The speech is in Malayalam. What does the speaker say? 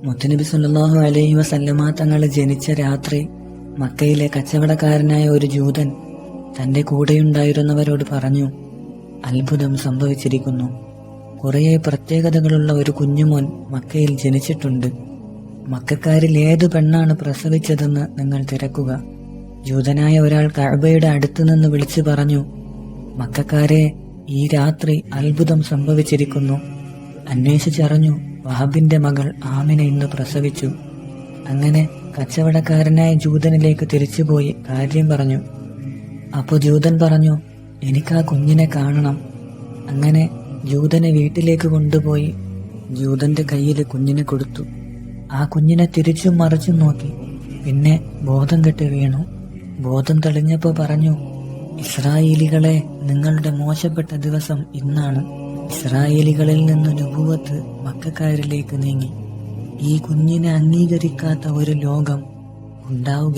മുത്തുനബി സല്ലല്ലാഹു അലൈഹി വസല്ലമ തങ്ങൾ ജനിച്ച രാത്രി മക്കയിലെ കച്ചവടക്കാരനായ ഒരു ജൂതൻ തൻ്റെ കൂടെയുണ്ടായിരുന്നവരോട് പറഞ്ഞു, അത്ഭുതം സംഭവിച്ചിരിക്കുന്നു. കുറേ പ്രത്യേകതകളുള്ള ഒരു കുഞ്ഞുമോൻ മക്കയിൽ ജനിച്ചിട്ടുണ്ട്. മക്കക്കാരിൽ ഏതു പെണ്ണാണ് പ്രസവിച്ചതെന്ന് നിങ്ങൾ തിരക്കുക. ജൂതനായ ഒരാൾ കഅബയുടെ അടുത്തുനിന്ന് വിളിച്ചു പറഞ്ഞു, മക്കക്കാരെ, ഈ രാത്രി അത്ഭുതം സംഭവിച്ചിരിക്കുന്നു. അന്വേഷിച്ചറിഞ്ഞു, വഹബിന്റെ മകൾ ആമിന ഇന്ന് പ്രസവിച്ചു. അങ്ങനെ കച്ചവടക്കാരനായ ജൂതനിലേക്ക് തിരിച്ചുപോയി കാര്യം പറഞ്ഞു. അപ്പോൾ ജൂതൻ പറഞ്ഞു, എനിക്ക് ആ കുഞ്ഞിനെ കാണണം. അങ്ങനെ ജൂതനെ വീട്ടിലേക്ക് കൊണ്ടുപോയി ജൂതന്റെ കയ്യിൽ കുഞ്ഞിനെ കൊടുത്തു. ആ കുഞ്ഞിനെ തിരിച്ചും മറിച്ചും നോക്കി. പിന്നെ ബോധം കെട്ട് വീണു. ബോധം തെളിഞ്ഞപ്പോൾ പറഞ്ഞു, ഇസ്രായേലികളെ, നിങ്ങളുടെ മോശപ്പെട്ട ദിവസം ഇന്നാണ്. ഇസ്രായേലികളിൽ നിന്ന് നുബുവത്ത് മക്കക്കാരിലേക്ക് നീങ്ങി. ഈ കുഞ്ഞിനെ അംഗീകരിക്കാത്ത ഒരു ലോകം ഉണ്ടാവുക